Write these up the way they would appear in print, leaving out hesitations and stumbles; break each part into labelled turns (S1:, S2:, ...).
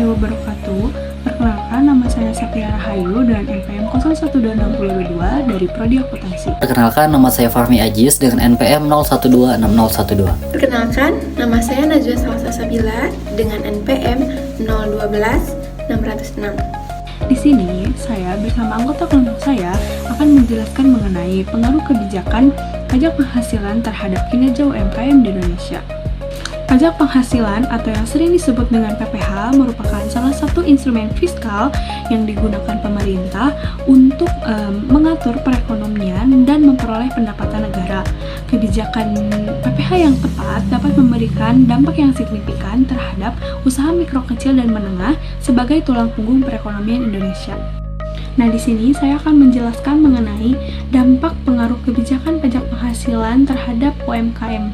S1: wabarakatuh. Perkenalkan, nama saya Sapira Rahayu dan NPM 012622 dari Prodi Akuntansi.
S2: Perkenalkan, nama saya Fahmi Ajis dengan NPM 012612.
S3: Perkenalkan, nama saya Najwa Salsa Sabila dengan NPM 012606.
S1: Di sini, saya bersama anggota kelompok saya akan menjelaskan mengenai pengaruh kebijakan pajak penghasilan terhadap kinerja UMKM di Indonesia. Pajak penghasilan atau yang sering disebut dengan PPh merupakan salah satu instrumen fiskal yang digunakan pemerintah untuk mengatur perekonomian dan memperoleh pendapatan negara. Kebijakan PPh yang tepat dapat memberikan dampak yang signifikan terhadap usaha mikro, kecil, dan menengah sebagai tulang punggung perekonomian Indonesia. Nah, di sini saya akan menjelaskan mengenai dampak pengaruh kebijakan pajak penghasilan terhadap UMKM.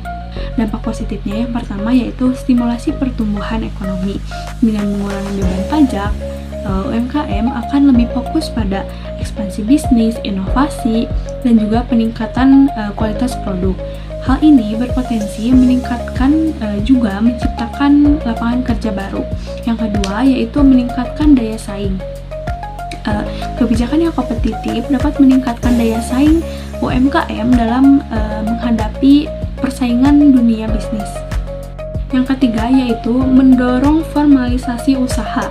S1: Dampak positifnya yang pertama yaitu stimulasi pertumbuhan ekonomi. Dengan mengurangi beban pajak, UMKM akan lebih fokus pada ekspansi bisnis, inovasi, dan juga peningkatan kualitas produk. Hal ini berpotensi meningkatkan juga menciptakan lapangan kerja baru. Yang kedua yaitu meningkatkan daya saing. Kebijakan yang kompetitif dapat meningkatkan daya saing UMKM dalam menghadapi persaingan dunia bisnis. Yang ketiga yaitu mendorong formalisasi usaha.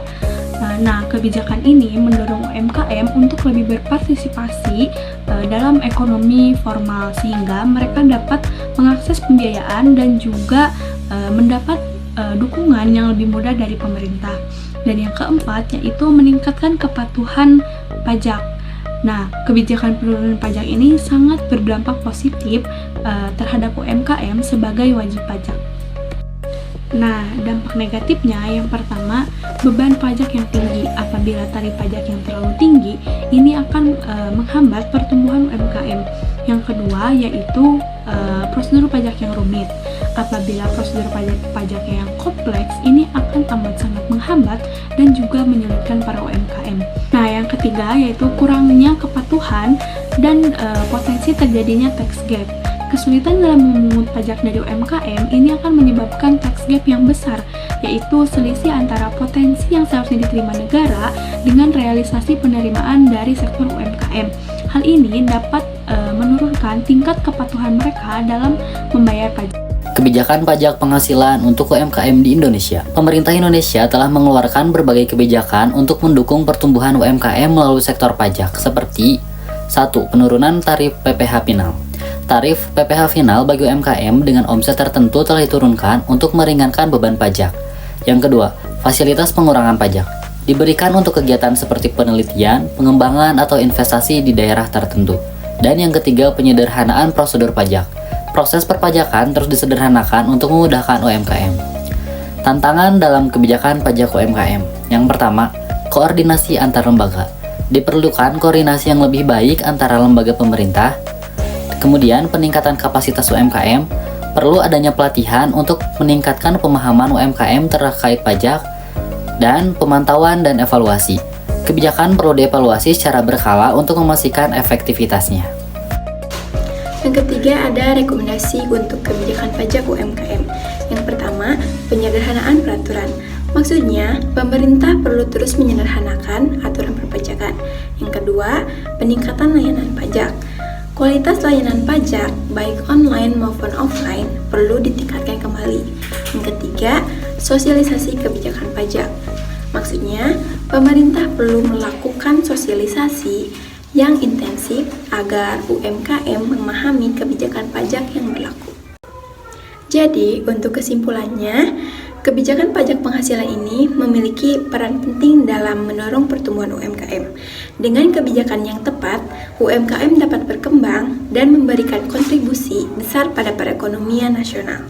S1: Nah, kebijakan ini mendorong UMKM untuk lebih berpartisipasi dalam ekonomi formal sehingga mereka dapat mengakses pembiayaan dan juga mendapat dukungan yang lebih mudah dari pemerintah. Dan yang keempat yaitu meningkatkan kepatuhan pajak. Nah, kebijakan penurunan pajak ini sangat berdampak positif terhadap UMKM sebagai wajib pajak. Nah, dampak negatifnya yang pertama, beban pajak yang tinggi. Apabila tarif pajak yang terlalu tinggi, ini akan menghambat pertumbuhan UMKM. Yang kedua yaitu prosedur pajak yang rumit. Apabila prosedur pajak yang kompleks, ini akan amat sangat menghambat dan juga menyulitkan para UMKM. Nah, yang ketiga yaitu kurangnya kepatuhan dan potensi terjadinya tax gap. Kesulitan dalam memungut pajak dari UMKM ini akan menyebabkan tax gap yang besar, yaitu selisih antara potensi yang seharusnya diterima negara dengan realisasi penerimaan dari sektor UMKM. Hal ini dapat menurunkan tingkat kepatuhan mereka dalam membayar pajak.
S2: Kebijakan pajak penghasilan untuk UMKM di Indonesia. Pemerintah Indonesia telah mengeluarkan berbagai kebijakan untuk mendukung pertumbuhan UMKM melalui sektor pajak seperti 1. Penurunan tarif PPh final. Tarif PPh final bagi UMKM dengan omset tertentu telah diturunkan untuk meringankan beban pajak. Yang kedua, fasilitas pengurangan pajak diberikan untuk kegiatan seperti penelitian, pengembangan, atau investasi di daerah tertentu. Dan yang ketiga, penyederhanaan prosedur pajak. Proses perpajakan terus disederhanakan untuk memudahkan UMKM. Tantangan dalam kebijakan pajak UMKM. Yang pertama, koordinasi antar lembaga. Diperlukan koordinasi yang lebih baik antara lembaga pemerintah. Kemudian, peningkatan kapasitas UMKM. Perlu adanya pelatihan untuk meningkatkan pemahaman UMKM terkait pajak dan pemantauan dan evaluasi. Kebijakan perlu dievaluasi secara berkala untuk memastikan efektivitasnya.
S3: Yang ketiga ada rekomendasi untuk kebijakan pajak UMKM. Yang pertama, penyederhanaan peraturan. Maksudnya, pemerintah perlu terus menyederhanakan aturan perpajakan. Yang kedua, peningkatan layanan pajak. Kualitas layanan pajak, baik online maupun offline, perlu ditingkatkan kembali. Yang ketiga, sosialisasi kebijakan pajak. Maksudnya, pemerintah perlu melakukan sosialisasi yang intensif agar UMKM memahami kebijakan pajak yang berlaku. Jadi, untuk kesimpulannya, kebijakan pajak penghasilan ini memiliki peran penting dalam mendorong pertumbuhan UMKM. Dengan kebijakan yang tepat, UMKM dapat berkembang dan memberikan kontribusi besar pada perekonomian nasional.